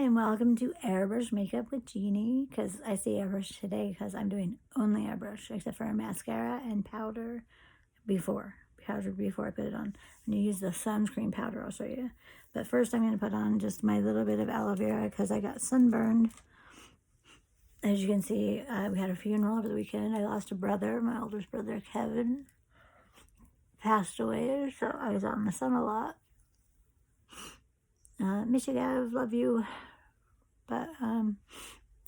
and welcome to Airbrush Makeup with Jeannie, because I say airbrush today because I'm doing only airbrush, except for a mascara and powder before I put it on. I'm going to use the sunscreen powder, I'll show you. But first I'm going to put on just my little bit of aloe vera because I got sunburned. As you can see, we had a funeral over the weekend. I lost a brother, my oldest brother, Kevin, passed away, so I was out in the sun a lot. Miss you guys, love you. But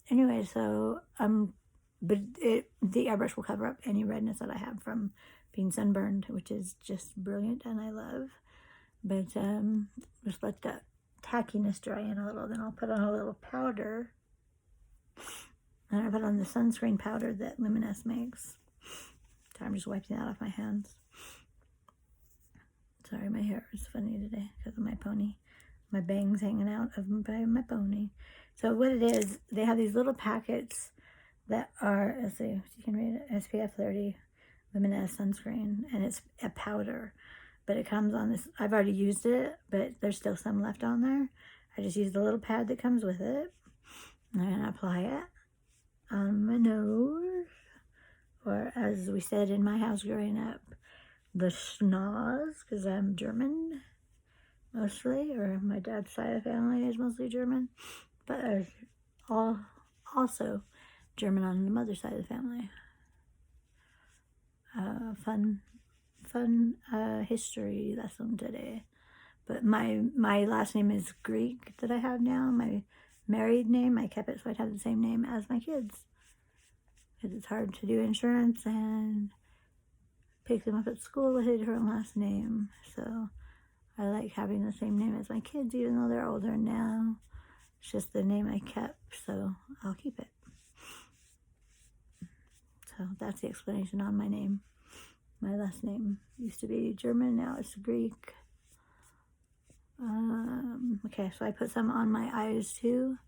anyway, so but the airbrush will cover up any redness that I have from being sunburned, which is just brilliant and I love. But just let that tackiness dry in a little, then I'll put on a little powder. And I put on the sunscreen powder that Luminess makes. So I'm just wiping that off my hands. Sorry, my hair is funny today because of my pony. My bangs hanging out of my pony. So what it is, they have these little packets that are, let's see if you can read it, SPF 30 Luminous sunscreen, and it's a powder, but it comes on this. I've already used it, but there's still some left on there. I just use the little pad that comes with it, and I'm gonna apply it on my nose, or as we said in my house growing up, the schnoz, because I'm German mostly, or my dad's side of the family is mostly German, but there's also German on the mother's side of the family. Fun history lesson today. But my last name is Greek that I have now. My married name, I kept it so I'd have the same name as my kids, because it's hard to do insurance and pick them up at school with a different last name. So I like having the same name as my kids, even though they're older now. It's just the name I kept, so I'll keep it. So that's the explanation on my name. My last name used to be German, now it's Greek. Okay, so I put some on my eyes too,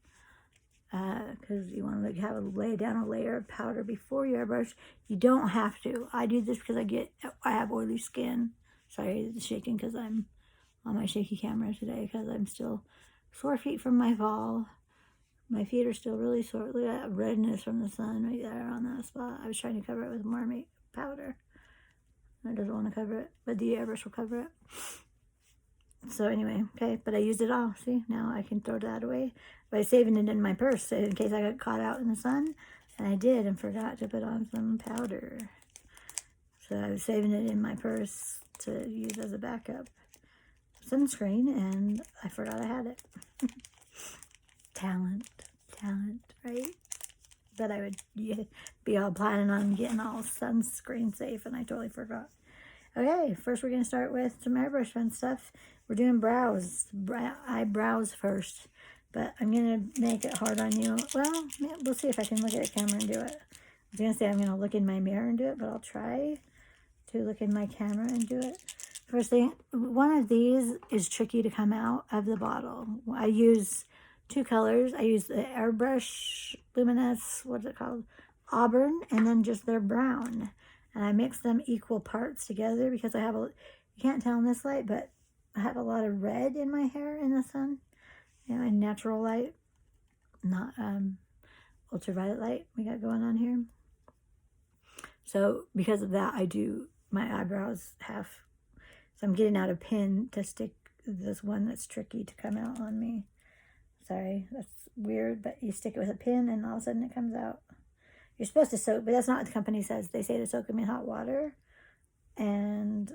because you want to lay down a layer of powder before you airbrush. You don't have to. I do this because I have oily skin. Sorry, it's shaking because I'm on my shaky camera today because I'm still sore feet from my fall. My feet are still really sore. Look at that redness from the sun right there on that spot. I was trying to cover it with more powder. It doesn't want to cover it, but the airbrush will cover it. So anyway, okay, but I used it all. See, now I can throw that away by saving it in my purse in case I got caught out in the sun. And I did and forgot to put on some powder. So I was saving it in my purse to use as a backup sunscreen, and I forgot I had it. Talent, right? But I would be all planning on getting all sunscreen safe, and I totally forgot. Okay, first we're going to start with some airbrush fun stuff. We're doing eyebrows first, but I'm going to make it hard on you. Well, we'll see if I can look at the camera and do it. I was going to say I'm going to look in my mirror and do it, but I'll try to look in my camera and do it. First thing, one of these is tricky to come out of the bottle. I use two colors. I use the airbrush Luminess, what's it called? Auburn, and then just their brown. And I mix them equal parts together because I have you can't tell in this light, but I have a lot of red in my hair in the sun. You know, in natural light, not ultraviolet light we got going on here. So because of that, I do my eyebrows half. So I'm getting out a pin to stick this one that's tricky to come out on me. Sorry, that's weird, but you stick it with a pin and all of a sudden it comes out. You're supposed to soak, but that's not what the company says. They say to soak them in hot water and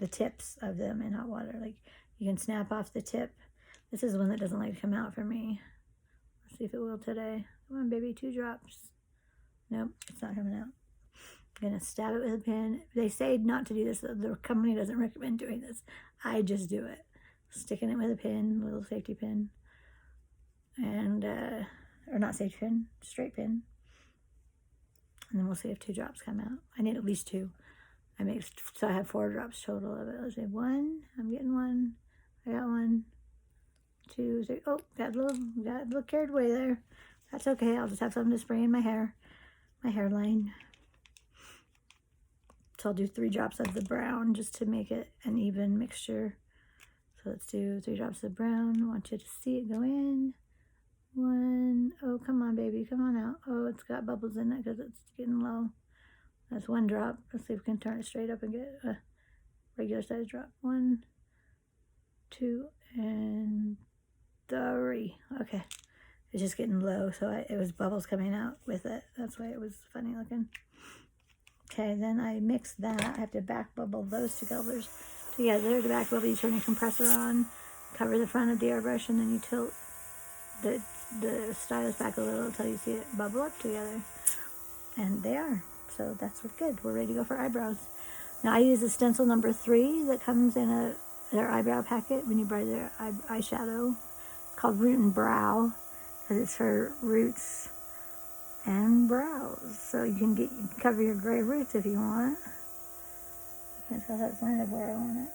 the tips of them in hot water. Like you can snap off the tip. This is the one that doesn't like to come out for me. Let's see if it will today. Come on, baby, 2 drops. Nope, it's not coming out. I'm going to stab it with a pin. They say not to do this. The company doesn't recommend doing this. I just do it. Sticking it with a pin, little safety pin. And, or not safety pin, straight pin. And then we'll see if 2 drops come out. I need at least 2. So I have 4 drops total of it. Let's see, 1. I'm getting 1. I got 1, 2, 3. Oh, got a little carried away there. That's okay. I'll just have something to spray in my hairline. So I'll do 3 drops of the brown just to make it an even mixture. So let's do 3 drops of brown. I want you to see it go in. 1. Oh, come on, baby. Come on out. Oh, it's got bubbles in it because it's getting low. That's 1 drop. Let's see if we can turn it straight up and get a regular size drop. 1, 2, and 3. Okay. It's just getting low, so it was bubbles coming out with it. That's why it was funny looking. Okay, then I mix that. I have to back bubble those 2 colors together. To back bubble, you turn your compressor on, cover the front of the airbrush, and then you tilt the stylus back a little until you see it bubble up together. And they are. So that's good. We're ready to go for eyebrows. Now I use a stencil number 3 that comes in their eyebrow packet when you buy their eyeshadow, called Root and Brow, because it's for roots and brows. So you can cover your gray roots if you want. I can't tell that's kind of where I want it.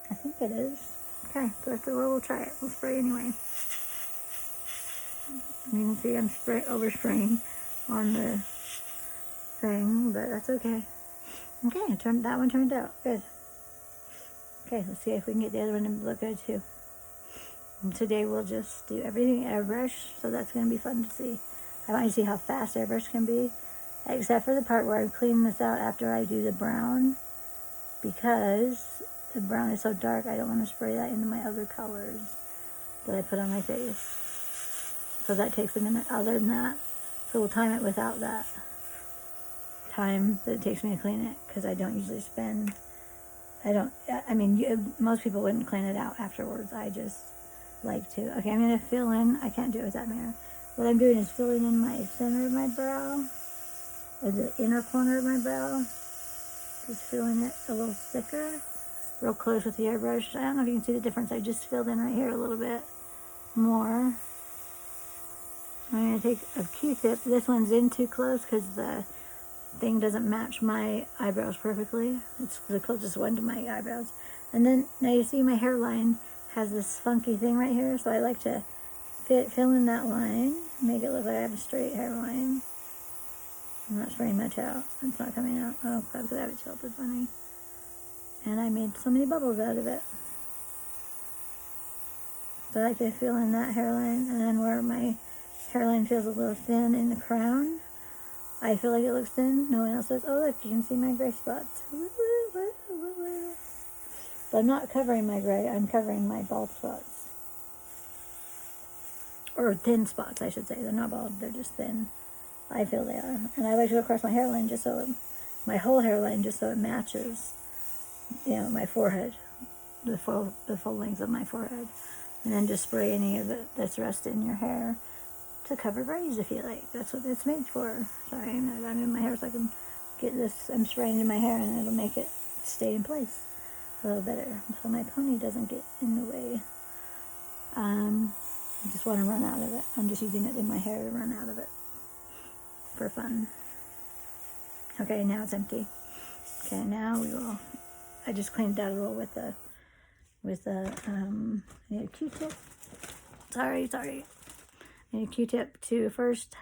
I think it is. Okay, we'll try it. We'll spray anyway. You can see I'm overspraying on the thing, but that's okay. Okay, that one turned out good. Okay, let's see if we can get the other one to look good too. And today we'll just do everything airbrush, so that's going to be fun to see. I want you to see how fast airbrush can be, except for the part where I clean this out after I do the brown, because the brown is so dark, I don't want to spray that into my other colors that I put on my face. So that takes a minute. Other than that, so we'll time it without that time that it takes me to clean it, because I don't usually most people wouldn't clean it out afterwards. I just like to. Okay, I'm going to fill in. I can't do it with that mirror. What I'm doing is filling in my center of my brow, or the inner corner of my brow. Just filling it a little thicker, real close with the airbrush. I don't know if you can see the difference. I just filled in right here a little bit more. I'm going to take a Q-tip. This one's in too close because the thing doesn't match my eyebrows perfectly. It's the closest one to my eyebrows. And then, now you see my hairline has this funky thing right here, so I like to fill in that line, make it look like I have a straight hairline. I'm not spraying much out. It's not coming out. Oh, crap, because I have it tilted funny. And I made so many bubbles out of it. So I like to fill in that hairline, and then where my hairline feels a little thin in the crown, I feel like it looks thin. No one else says, oh, look, you can see my gray spots. But I'm not covering my gray. I'm covering my bald spots. Or thin spots, I should say. They're not bald. They're just thin. I feel they are. And I like to go across my hairline my whole hairline, just so it matches, my forehead. The full length of my forehead. And then just spray any of it that's resting in your hair to cover grays if you like. That's what it's made for. Sorry, I'm in my hair so I can get this. I'm spraying in my hair and it'll make it stay in place a little better, so my pony doesn't get in the way. I just want to run out of it. I'm just using it in my hair to run out of it for fun. Okay, now it's empty. Okay, now I just cleaned it out a little with a I need a Q-tip. Sorry. I need a Q-tip to first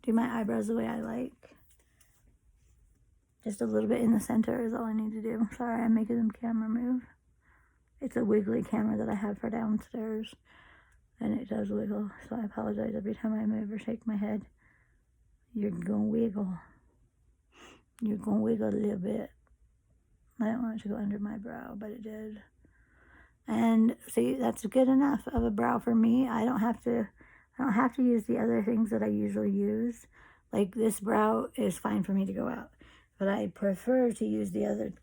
do my eyebrows the way I like. Just a little bit in the center is all I need to do. Sorry, I'm making the camera move. It's a wiggly camera that I have for downstairs, and it does wiggle, so I apologize every time I move or shake my head. You're gonna wiggle. You're gonna wiggle a little bit. I don't want it to go under my brow, but it did. And see, that's good enough of a brow for me. I don't have to use the other things that I usually use. Like this brow is fine for me to go out, but I prefer to use the other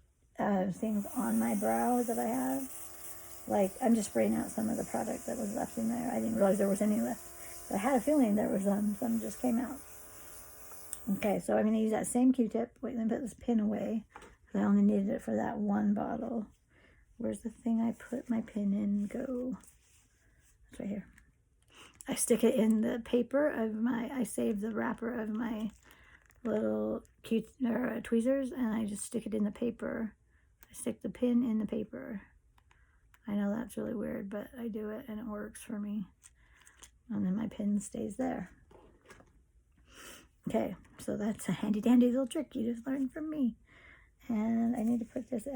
things on my brow that I have. Like, I'm just spraying out some of the product that was left in there. I didn't realize there was any left. But I had a feeling there was some just came out. Okay, so I'm going to use that same Q-tip. Wait, let me put this pin away, because I only needed it for that one bottle. Where's the thing I put my pin in? Go. It's right here. I stick it in the paper I save the wrapper of my little tweezers, and I just stick it in the paper. I stick the pin in the paper. I know that's really weird, but I do it and it works for me. And then my pin stays there. Okay, so that's a handy dandy little trick you just learned from me. And I need to put this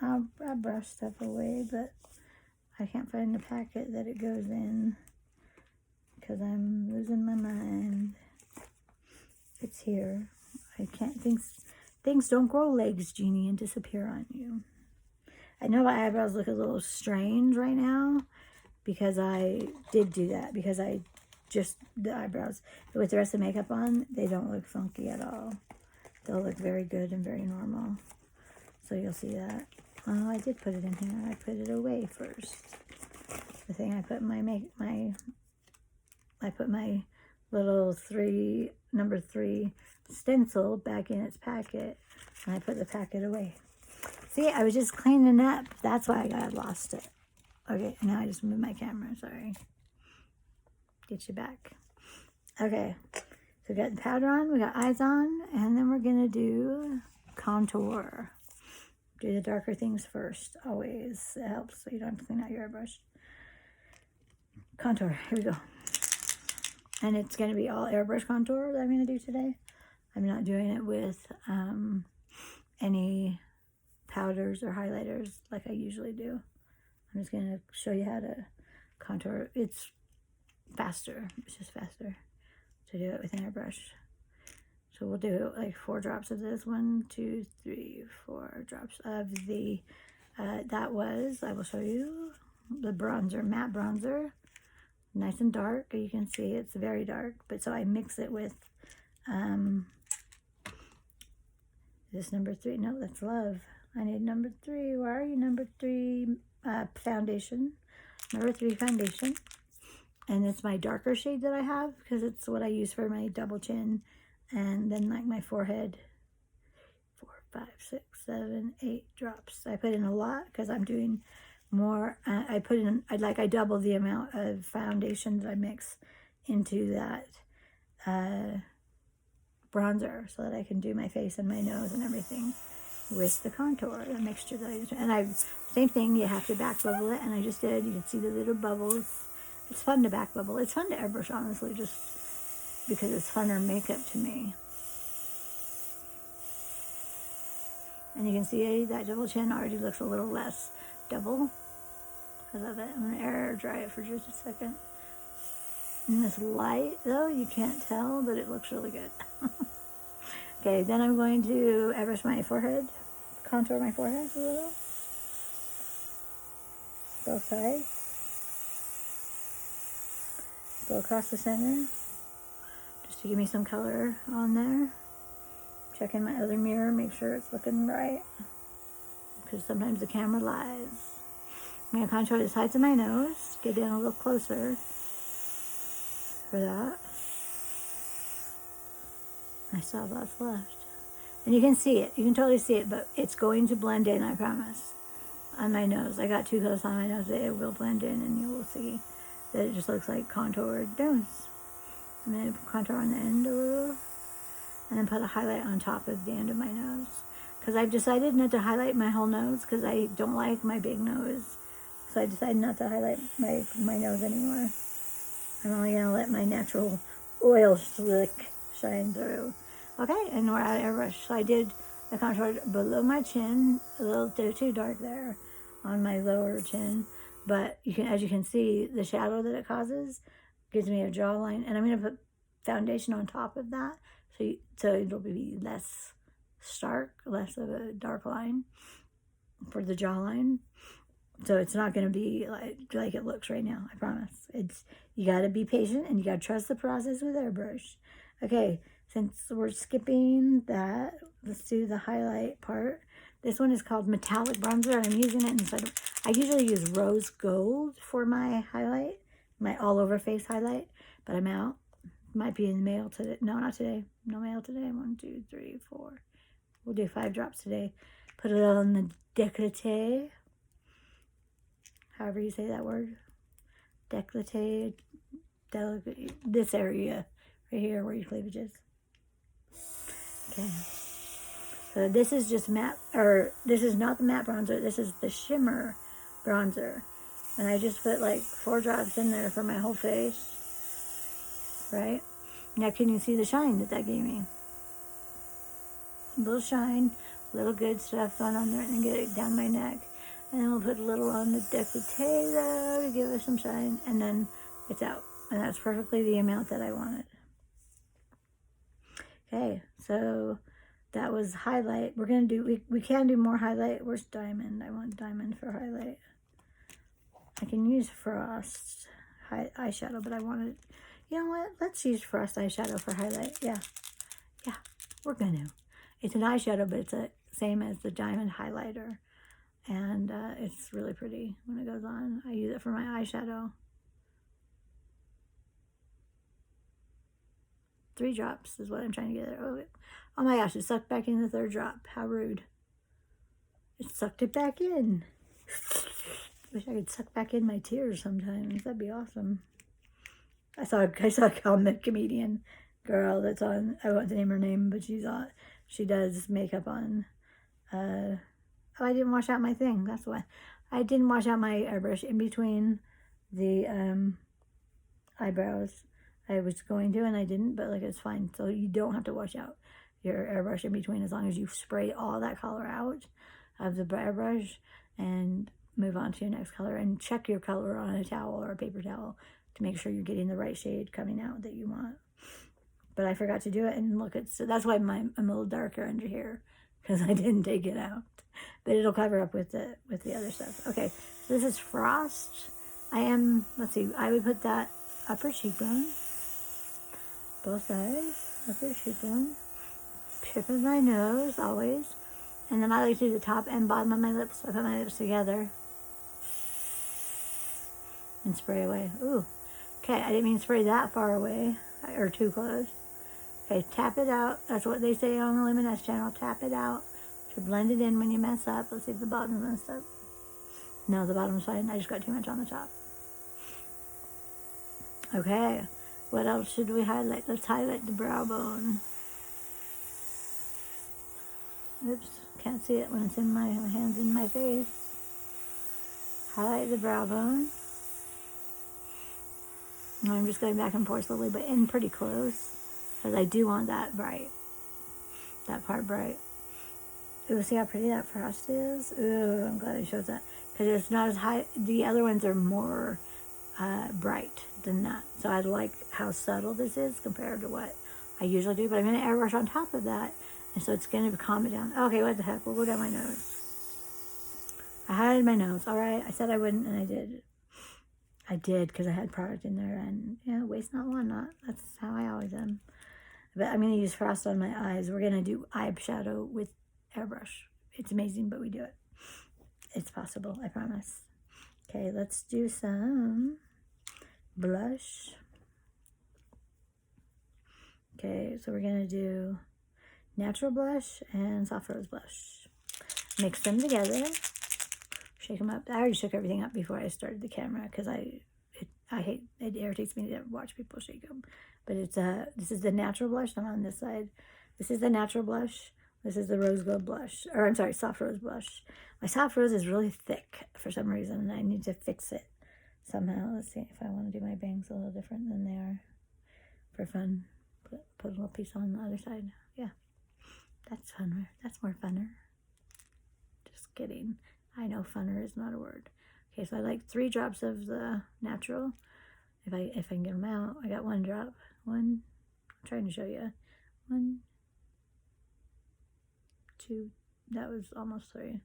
I brush stuff away, but I can't find the packet that it goes in because I'm losing my mind. It's here. I can't, things don't grow legs, Jeannie, and disappear on you. I know my eyebrows look a little strange right now because I did do that, because I just, the eyebrows, with the rest of the makeup on, they don't look funky at all. They'll look very good and very normal. So you'll see that. Oh, I did put it in here. I put it away first. The thing I put I put my little number 3 stencil back in its packet, and I put the packet away. See, I was just cleaning up. That's why I lost it. Okay, now I just moved my camera. Sorry. Get you back. Okay, so we got the powder on, we got eyes on, and then we're gonna do contour. Do the darker things first, always. It helps so you don't have to clean out your airbrush. Contour, here we go. And it's gonna be all airbrush contour that I'm gonna do today. I'm not doing it with any powders or highlighters like I usually do. I'm just gonna show you how to contour. It's faster, it's just faster to do it with an airbrush. So we'll do like 4 drops of this. 1, 2, 3, 4 drops of the, I will show you the bronzer, matte bronzer. Nice and dark. You can see it's very dark, but so I mix it with this number 3. No, that's Love. I need number 3. Where are you? Number 3 foundation. Number 3 foundation. And it's my darker shade that I have because it's what I use for my double chin and then like my forehead. 4, 5, 6, 7, 8 drops. I put in a lot because I'm doing more. I double the amount of foundation that I mix into that bronzer so that I can do my face and my nose and everything with the contour, the mixture that I use. And same thing, you have to back bubble it, and I just did. You can see the little bubbles. It's fun to back bubble. It's fun to airbrush, honestly, just because it's funner makeup to me. And you can see that double chin already looks a little less double. I love it. I'm going to air dry it for just a second. In this light, though, you can't tell, but it looks really good. Okay, then I'm going to airbrush my forehead, contour my forehead a little. Both sides. Go across the center, just to give me some color on there. Check in my other mirror, make sure it's looking right, because sometimes the camera lies. I'm going to contour the sides of my nose, get in a little closer for that. I still have lots left. And you can see it, you can totally see it, but it's going to blend in, I promise, on my nose. I got too close on my nose, it will blend in, and you will see that it just looks like contoured nose. I'm going to contour on the end a little, and then put a highlight on top of the end of my nose. Because I've decided not to highlight my whole nose, because I don't like my big nose. So I decided not to highlight my nose anymore. I'm only going to let my natural oil slick shine through. Okay, and we're out of airbrush. So I did the contour below my chin, a little too dark there on my lower chin. But as you can see, the shadow that it causes gives me a jawline. And I'm going to put foundation on top of that, so it'll be less stark, less of a dark line for the jawline. So it's not going to be like it looks right now, I promise. You got to be patient, and you got to trust the process with airbrush. Okay, since we're skipping that, let's do the highlight part. This one is called Metallic Bronzer, and I'm using it instead of, I usually use Rose Gold for my highlight, my all-over face highlight, but I'm out. Might be in the mail today. No, not today. No mail today. 1, 2, 3, 4. We'll do 5 drops today. Put it on the décolleté. However you say that word. Décolleté. This area right here where your cleavage is. Okay. So this is just matte, or this is not the matte bronzer. This is the shimmer bronzer. And I just put like 4 drops in there for my whole face. Right? Now can you see the shine that gave me? A little shine, Little good stuff going on there, and then get it down my neck. And then we'll put a little on the decollete to give us some shine, and then it's out. And that's perfectly the amount that I wanted. Okay, so that was highlight. We're going to do, we can do more highlight. Where's diamond? I want diamond for highlight. I can use frost eyeshadow, but I wanted, you know what? Let's use frost eyeshadow for highlight. Yeah, we're going to. It's an eyeshadow, but it's the same as the diamond highlighter. And it's really pretty when it goes on. I use it for my eyeshadow. 3 drops is what I'm trying to get there. Oh my gosh, it sucked back in the 3rd drop. How rude. It sucked it back in. Wish I could suck back in my tears sometimes. That'd be awesome. I saw a comedian girl that's on, I won't name her name, but she does makeup on, oh, I didn't wash out my thing. That's why. I didn't wash out my airbrush in between the eyebrows. I was going to, and I didn't, but like it's fine. So you don't have to wash out your airbrush in between as long as you spray all that color out of the airbrush and move on to your next color, and check your color on a towel or a paper towel to make sure you're getting the right shade coming out that you want. But I forgot to do it, and look, so that's why I'm a little darker under here, because I didn't take it out. But it'll cover up with the other stuff. Okay, so this is frost. Let's see, I would put that upper cheekbone, both sides, upper cheekbone, tip of my nose, always. And then I like to do the top and bottom of my lips. I put my lips together and spray away. Ooh, okay, I didn't mean spray that far away, or too close. Okay, tap it out. That's what they say on the Luminess channel. Tap it out to blend it in when you mess up. Let's see if the bottom's messed up. No, the bottom's fine. I just got too much on the top. Okay, what else should we highlight? Let's highlight the brow bone. Oops, can't see it when it's in my hand's in my face. Highlight the brow bone. And I'm just going back and forth slowly, but in pretty close, because I do want that bright. That part bright. Ooh, see how pretty that frost is? Ooh, I'm glad it shows that. Because it's not as high. The other ones are more bright than that. So I like how subtle this is compared to what I usually do. But I'm going to airbrush on top of that. And so it's going to calm it down. Okay, what the heck? We'll go down my nose. I highlighted my nose. All right. I said I wouldn't, and I did. I did, because I had product in there. And, yeah, waste not, want not. That's how I always am. But I'm going to use frost on my eyes. We're going to do eyeshadow with airbrush. It's amazing, but we do it. It's possible, I promise. Okay, let's do some blush. Okay, so we're going to do natural blush and soft rose blush. Mix them together. Shake them up. I already shook everything up before I started the camera, because I hate, it irritates me to watch people shake them. But it's this is the natural blush. I'm on this side. This is the natural blush. This is the rose gold blush, or I'm sorry, soft rose blush. My soft rose is really thick for some reason, and I need to fix it somehow. Let's see if I want to do my bangs a little different than they are for fun. Put a little piece on the other side. Yeah, that's funner. That's more funner. Just kidding. I know funner is not a word. Okay, so I like 3 drops of the natural. If I can get them out, I got 1 drop. I'm trying to show you. 1, 2. That was almost 3.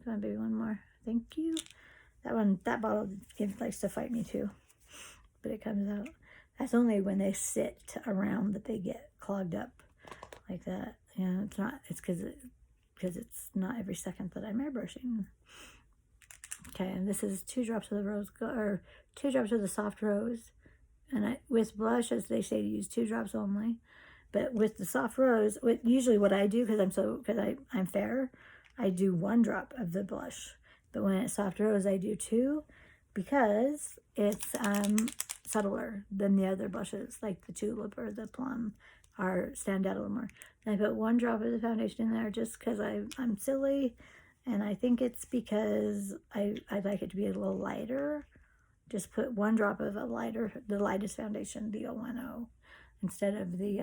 Come on, baby, 1 more. Thank you. That bottle likes to fight me too, but it comes out. That's only when they sit around that they get clogged up like that. Yeah, it's not. It's because it's not every second that I'm airbrushing. Okay, and this is 2 drops of the rose gold, or 2 drops of the soft rose. And with blush, as they say, to use 2 drops only. But with the soft rose, usually what I do, because I'm fair, I do 1 drop of the blush. But when it's soft rose, I do 2, because it's subtler than the other blushes, like the tulip or the plum, stand out a little more. And I put 1 drop of the foundation in there just because I'm silly, and I think it's because I'd like it to be a little lighter. Just put 1 drop of the lightest foundation, the 010, instead of the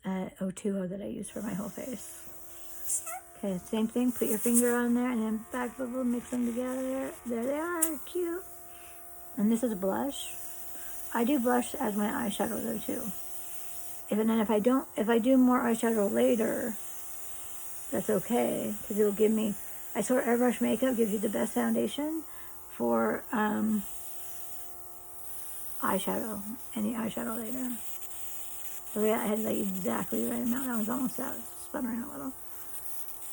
O2O that I use for my whole face. Okay, same thing. Put your finger on there and then back bubble, mix them together. There they are, cute. And this is a blush. I do blush as my eyeshadow though too. If I do more eyeshadow later, that's okay, because it'll give me, I swear airbrush makeup gives you the best foundation for eyeshadow, any eyeshadow later. So yeah, I had like exactly the right amount. That one's almost out, it's sputtering a little.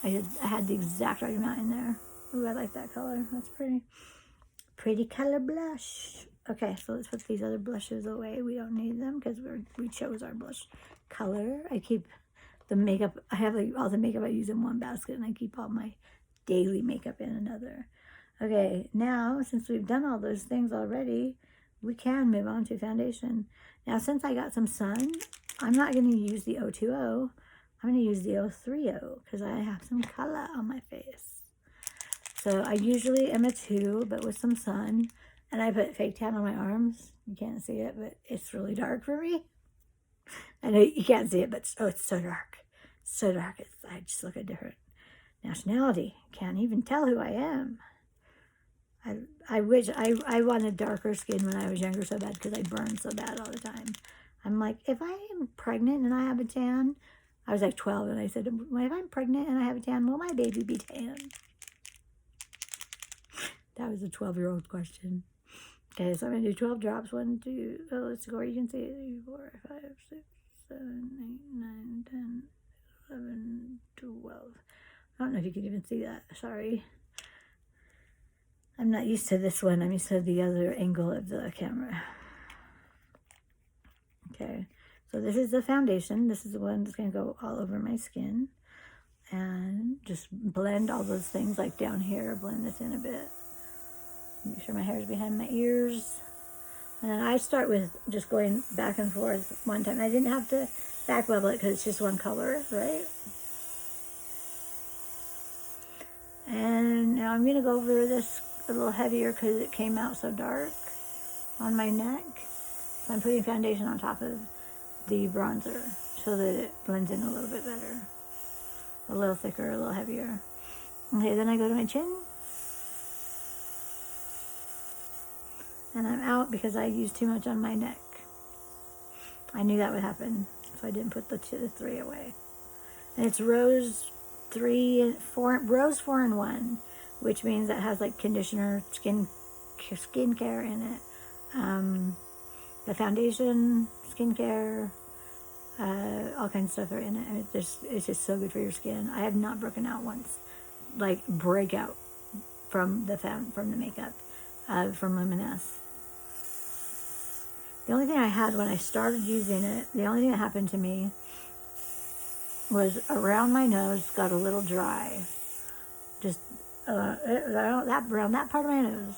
I had the exact right amount in there. Ooh, I like that color. That's pretty. Pretty color blush. Okay, so let's put these other blushes away. We don't need them because we chose our blush color. I keep the makeup. I have like all the makeup I use in one basket, and I keep all my daily makeup in another. Okay, now since we've done all those things already, we can move on to foundation. Now, since I got some sun, I'm not going to use the O2O. I'm going to use the O3O because I have some color on my face. So I usually am a 2, but with some sun. And I put fake tan on my arms. You can't see it, but it's really dark for me. I know you can't see it, but oh, it's so dark. So dark. I just look a different nationality. Can't even tell who I am. I wish I wanted darker skin when I was younger so bad because I burned so bad all the time. I'm like, if I am pregnant and I have a tan, I was like 12 and I said, well, if I'm pregnant and I have a tan, will my baby be tan? That was a 12-year-old question. Okay, so I'm going to do 12 drops. 1, 2, oh, let's go. You can see it. 3, 4, 5, 6, 7, 8, 9, 10, 11, 12. I don't know if you can even see that. Sorry. I'm not used to this one. I'm used to the other angle of the camera. Okay, so this is the foundation. This is the one that's going to go all over my skin. And just blend all those things like down here. Blend this in a bit. Make sure my hair is behind my ears. And then I start with just going back and forth one time. I didn't have to back bubble it because it's just one color, right? And now I'm going to go over this a little heavier because it came out so dark on my neck. So I'm putting foundation on top of the bronzer so that it blends in a little bit better. A little thicker, a little heavier. Okay, then I go to my chin. And I'm out because I used too much on my neck. I knew that would happen, so I didn't put the 3 away. And it's rose 3 and 4, rose 4 and 1, which means that has like conditioner, skincare in it. The foundation, skincare, all kinds of stuff are in it. And it's just so good for your skin. I have not broken out once, like breakout from the makeup from Luminess. The only thing I had when I started using it, the only thing that happened to me was around my nose got a little dry. Just around that part of my nose.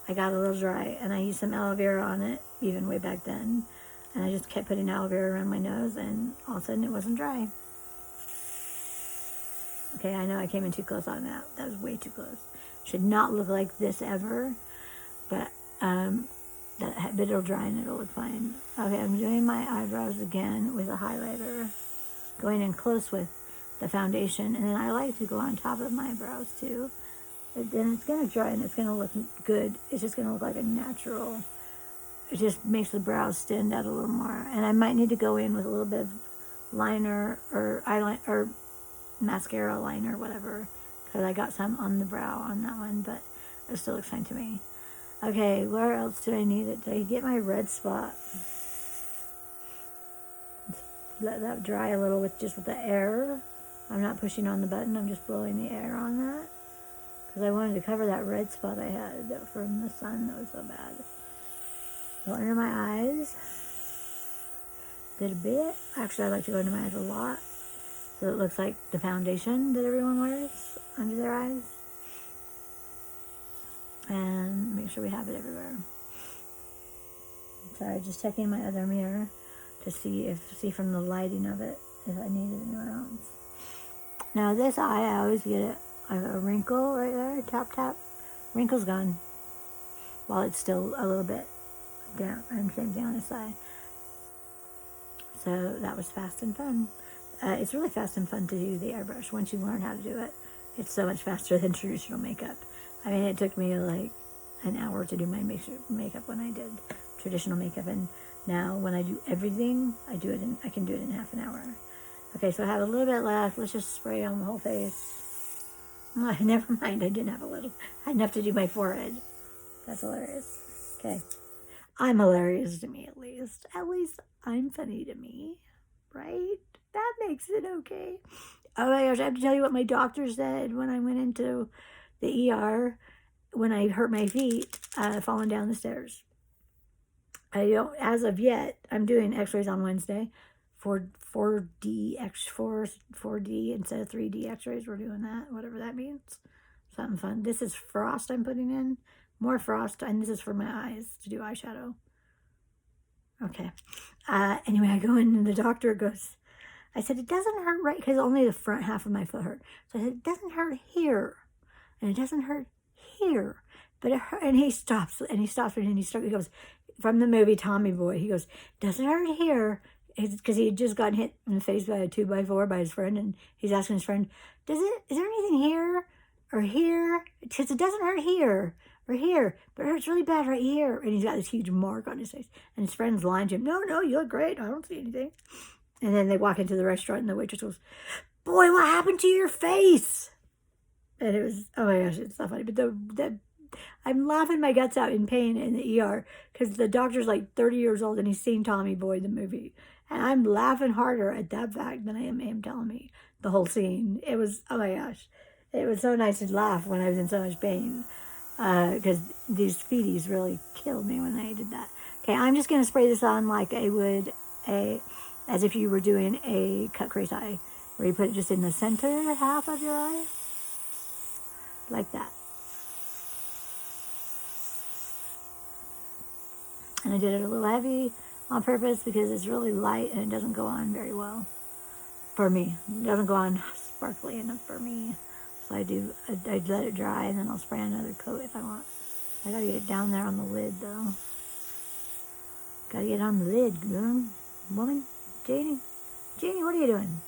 I got a little dry, and I used some aloe vera on it, even way back then. And I just kept putting aloe vera around my nose, and all of a sudden it wasn't dry. Okay, I know I came in too close on that. That was way too close. Should not look like this ever, but it'll dry and it'll look fine. Okay, I'm doing my eyebrows again with a highlighter, going in close with the foundation, and then I like to go on top of my brows too. But then it's going to dry and it's going to look good. It's just going to look like a natural. It just makes the brows stand out a little more. And I might need to go in with a little bit of liner or eyeliner or mascara liner, whatever, because I got some on the brow on that one, but it still looks fine to me. Okay, where else do I need it? Did I get my red spot? Let that dry a little with the air. I'm not pushing on the button. I'm just blowing the air on that because I wanted to cover that red spot I had from the sun that was so bad. Go under my eyes a little bit. Actually, I like to go under my eyes a lot so it looks like the foundation that everyone wears under their eyes. And make sure we have it everywhere. Sorry, just checking my other mirror to see from the lighting of it if I need it anywhere else. Now this eye, I always get it. I have a wrinkle right there, tap tap. Wrinkle's gone while it's still a little bit damp, and same thing on this side. So that was fast and fun. It's really fast and fun to do the airbrush. Once you learn how to do it, it's so much faster than traditional makeup. I mean, it took me like an hour to do my makeup when I did traditional makeup, and now when I do everything, I can do it in half an hour. Okay, so I have a little bit left. Let's just spray on the whole face. Oh, never mind, I didn't have a little. I had enough to do my forehead. That's hilarious. Okay. I'm hilarious to me, at least. At least I'm funny to me, right? That makes it okay. Oh my gosh, I have to tell you what my doctor said when I went into the ER when I hurt my feet falling down the stairs. I don't, as of yet, I'm doing x-rays on Wednesday. 4D instead of 3D x-rays. We're doing that, whatever that means. Something fun. This is frost I'm putting in. More frost, and this is for my eyes to do eyeshadow. Okay. Anyway, I go in and the doctor goes, I said, it doesn't hurt right, because only the front half of my foot hurt. So I said, it doesn't hurt here, and it doesn't hurt here, but it hurt. And he stops, and he goes, from the movie Tommy Boy, he goes, doesn't hurt here, because he had just gotten hit in the face by a 2x4 by his friend, and he's asking his friend, is there anything here or here? Because it doesn't hurt here or here, but it hurts really bad right here. And he's got this huge mark on his face, and his friend's lying to him, no, you look great, I don't see anything. And then they walk into the restaurant, and the waitress goes, boy, what happened to your face? And it was, oh my gosh, it's so funny. But I'm laughing my guts out in pain in the ER, because the doctor's like 30 years old, and he's seen Tommy Boy, the movie. And I'm laughing harder at that fact than I am him telling me the whole scene. It was, oh my gosh, it was so nice to laugh when I was in so much pain, because these feeties really killed me when I did that. Okay, I'm just going to spray this on like I would as if you were doing a cut crease eye, where you put it just in the center half of your eye, like that. And I did it a little heavy on purpose because it's really light and it doesn't go on very well for me. It doesn't go on sparkly enough for me. So I let it dry, and then I'll spray another coat if I want. I gotta get it down there on the lid though. Gotta get it on the lid, girl. Woman, Jeanne, what are you doing?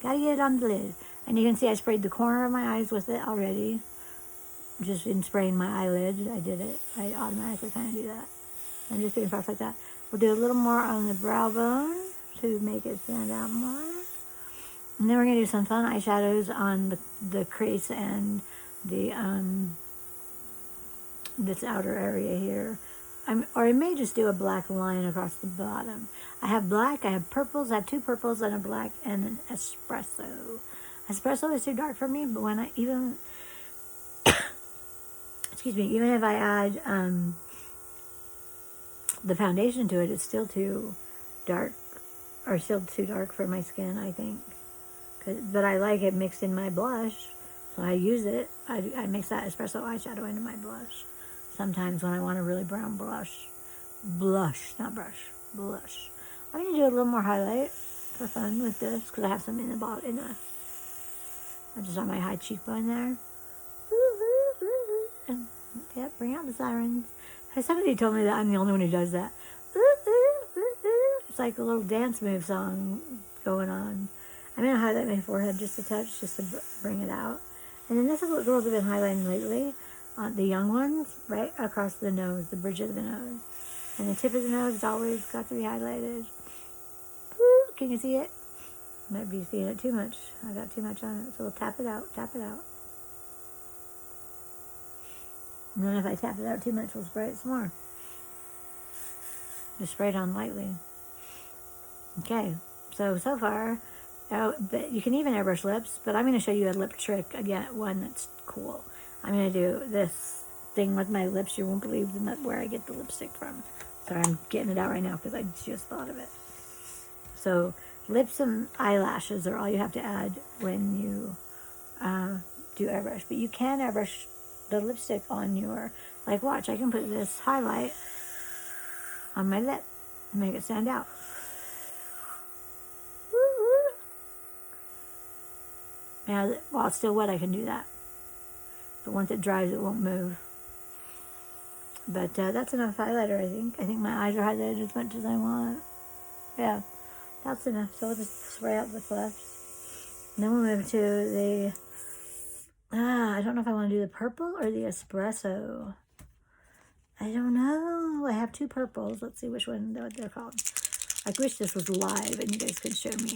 Gotta get it on the lid. And you can see I sprayed the corner of my eyes with it already. Just in spraying my eyelid, I did it. I automatically kind of do that. I'm just doing parts like that. We'll do a little more on the brow bone to make it stand out more. And then we're going to do some fun eyeshadows on the crease and the this outer area here. Or I may just do a black line across the bottom. I have black, I have purples, I have 2 purples and a black and an espresso. Espresso is too dark for me, but when I even even if I add the foundation to it, it's still too dark, or still too dark for my skin, I think. But I like it mixed in my blush, so I use it. I mix that espresso eyeshadow into my blush sometimes when I want a really brown blush. Blush, not brush. Blush. I'm going to do a little more highlight for fun with this, because I have some in the bottom, just on my high cheekbone there. Yep, bring out the sirens. Somebody told me that I'm the only one who does that. It's like a little dance move song going on. I'm going to highlight my forehead just a touch, just to bring it out. And then this is what girls have been highlighting lately. The young ones, right across the nose, the bridge of the nose. And the tip of the nose has always got to be highlighted. Woo, can you see it? Might be seeing it too much. I got too much on it, so we'll tap it out, tap it out. And then if I tap it out too much, we'll spray it some more. Just spray it on lightly. Okay, so far, but you can even airbrush lips, but I'm going to show you a lip trick, again, one that's cool. I'm going to do this thing with my lips. You won't believe where I get the lipstick from. Sorry, I'm getting it out right now because I just thought of it. So lips and eyelashes are all you have to add when you do airbrush. But you can airbrush the lipstick on your, like, watch, I can put this highlight on my lip and make it stand out. Now, while it's still wet, I can do that. But once it dries, it won't move. But that's enough highlighter, I think. I think my eyes are highlighted as much as I want. Yeah, that's enough. So we'll just spray out the fluffs. And then we'll move to the, I don't know if I want to do the purple or the espresso. I don't know. I have two purples. Let's see which one, what they're called. I wish this was live and you guys could show me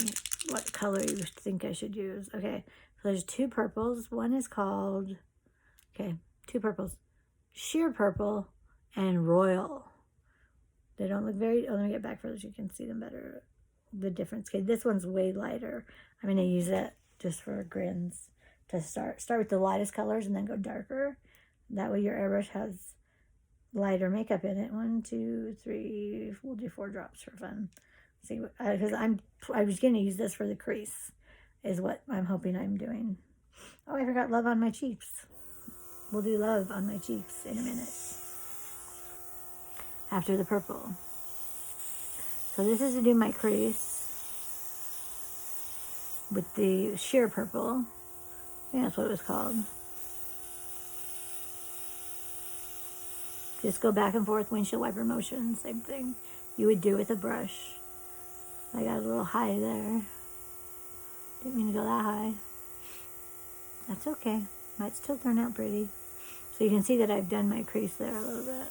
what color you think I should use. Okay, so there's two purples. One is called, okay, two purples. Sheer purple and royal. They don't look very, let me get back further so you can see them better. The difference. Okay, this one's way lighter. I'm going to use it just for grins to start. Start with the lightest colors and then go darker. That way your airbrush has lighter makeup in it. 1, 2, 3, we'll do 4 drops for fun. See, because I was going to use this for the crease is what I'm hoping I'm doing. Oh, I forgot love on my cheeks. We'll do love on my cheeks in a minute after the purple. So this is to do my crease with the sheer purple. I think that's what it was called. Just go back and forth, windshield wiper motion, same thing you would do with a brush. I got a little high there. Didn't mean to go that high. That's okay. Might still turn out pretty. So you can see that I've done my crease there a little bit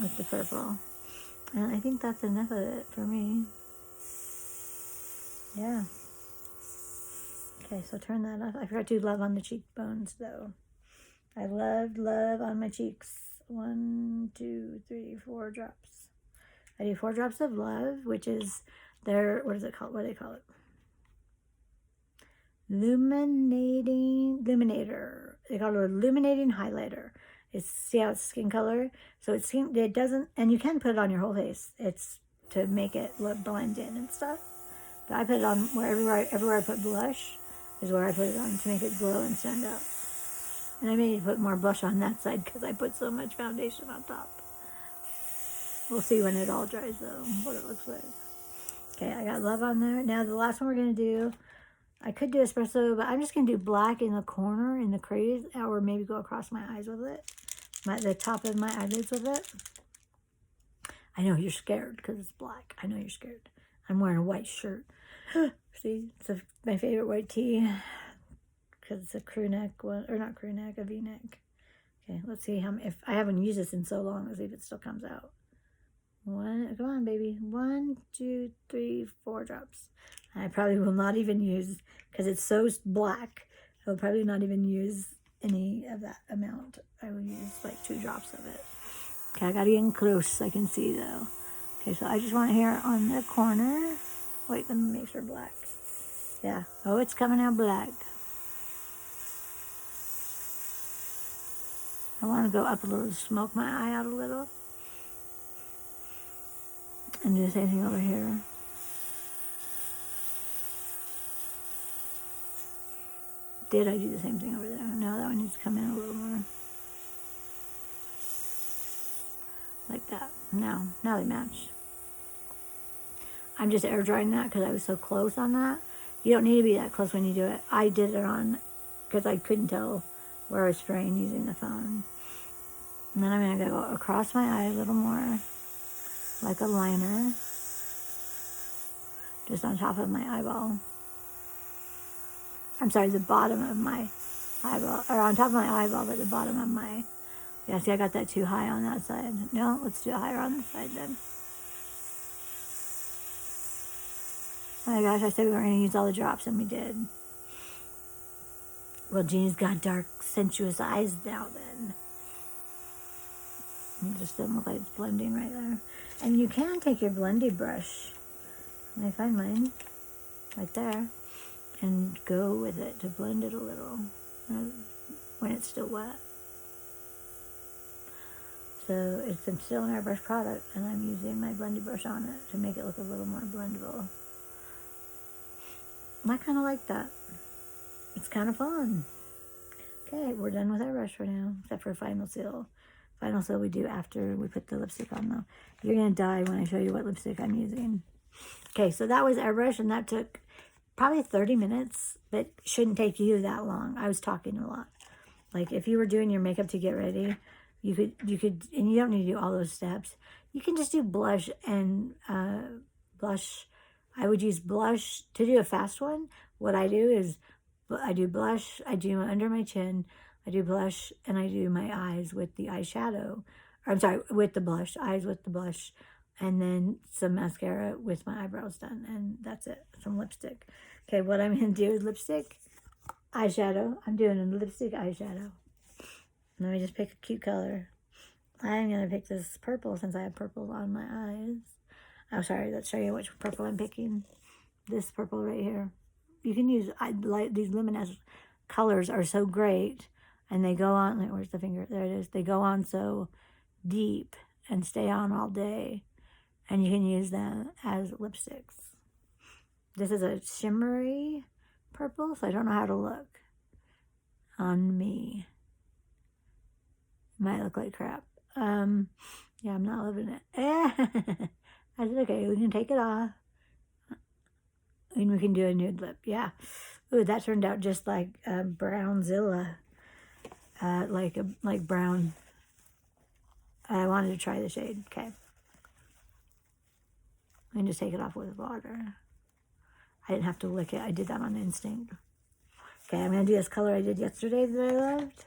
with the purple. And I think that's enough of it for me. Yeah. Okay, so turn that off. I forgot to do love on the cheekbones, though. I loved love on my cheeks. 1, 2, 3, 4 drops. I do 4 drops of love, which is their, what is it called? What do they call it? Illuminator. They call it a illuminating highlighter. It's, see how it's skin color? So it doesn't, and you can put it on your whole face. It's to make it look blend in and stuff. But I put it on everywhere I put blush is where I put it on to make it glow and stand out. And I may need to put more blush on that side because I put so much foundation on top. We'll see when it all dries though, what it looks like. Okay, I got love on there. Now the last one we're going to do, I could do espresso, but I'm just going to do black in the corner, in the crease, or maybe go across my eyes with it. The top of my eyelids with it. I know you're scared because it's black. I know you're scared. I'm wearing a white shirt. See, it's my favorite white tee because it's a crew neck one, or not crew neck, a V-neck. Okay, let's see if I haven't used this in so long. Let's see if it still comes out. Come on, baby. 1, 2, 3, 4 drops. I probably will not even use, because it's so black, I will probably not even use any of that amount. I will use like 2 drops of it. Okay, I gotta get in close so I can see though. Okay, so I just want here on the corner. Wait, let me make sure black. Yeah. Oh, it's coming out black. I want to go up a little to smoke my eye out a little. And do the same thing over here. Did I do the same thing over there? No, that one needs to come in a little more. Like that. Now they match. I'm just air drying that because I was so close on that. You don't need to be that close when you do it. I did it on, because I couldn't tell where I was spraying using the phone. And then I'm going to go across my eye a little more, like a liner, just on top of my eyeball. I'm sorry, the bottom of my eyeball, or on top of my eyeball, but the bottom of my, yeah, see, I got that too high on that side. No, let's do it higher on this side then. Oh my gosh, I said we were going to use all the drops, and we did. Well, Jeanne's got dark, sensuous eyes now then. It just doesn't look like it's blending right there. And you can take your blending brush, and I find mine, right there, and go with it to blend it a little when it's still wet. So it's still an airbrush product, and I'm using my blending brush on it to make it look a little more blendable. I kind of like that. It's kind of fun. Okay, we're done with airbrush for now, except for final seal. Final seal we do after we put the lipstick on, though. You're going to die when I show you what lipstick I'm using. Okay, so that was airbrush, and that took probably 30 minutes, but shouldn't take you that long. I was talking a lot. Like if you were doing your makeup to get ready, you could, and you don't need to do all those steps. You can just do blush and blush. I would use blush to do a fast one. What I do is I do blush, I do under my chin, I do blush, and I do my eyes with the eyeshadow. Or, I'm sorry, with the blush, eyes with the blush, and then some mascara with my eyebrows done, and that's it. Some lipstick. Okay, what I'm going to do is lipstick, eyeshadow. I'm doing a lipstick eyeshadow. Let me just pick a cute color. I'm going to pick this purple since I have purple on my eyes. I'm sorry, let's show you which purple I'm picking. This purple right here. You can use, I like these Luminess colors are so great, and they go on, like, where's the finger? There it is. They go on so deep and stay on all day, and you can use them as lipsticks. This is a shimmery purple, so I don't know how to look on me. Might look like crap. Yeah, I'm not loving it. I said, okay, we can take it off. And we can do a nude lip, yeah. Ooh, that turned out just like Brownzilla. Like brown. I wanted to try the shade, okay. I can just take it off with water. I didn't have to lick it, I did that on instinct. Okay, I'm gonna do this color I did yesterday that I loved.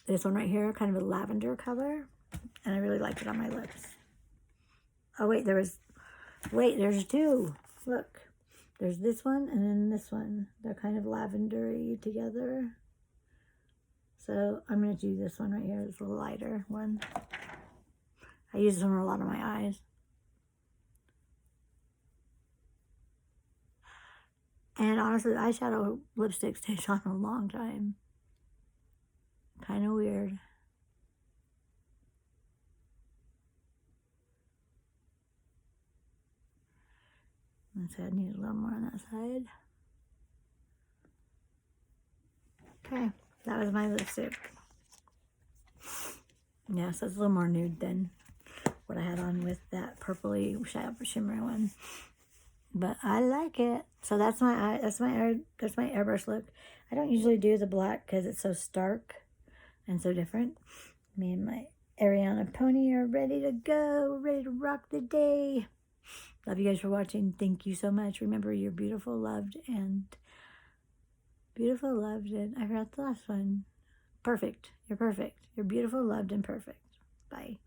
This one right here, kind of a lavender color. And I really liked it on my lips. Oh wait, there's two. Look, there's this one and then this one. They're kind of lavendery together. So I'm going to do this one right here, this little lighter one. I use this one a lot on my eyes. And honestly, the eyeshadow lipstick stays on a long time. Kind of weird. Let's see, I need a little more on that side. Okay, that was my lipstick. Yeah, so it's a little more nude than what I had on with that purpley shimmery one. But I like it. So that's my airbrush look. I don't usually do the black because it's so stark and so different. Me and my Ariana pony are ready to go, ready to rock the day. Love you guys for watching. Thank you so much. Remember, you're beautiful, loved, and I forgot the last one. Perfect. You're perfect. You're beautiful, loved, and perfect. Bye.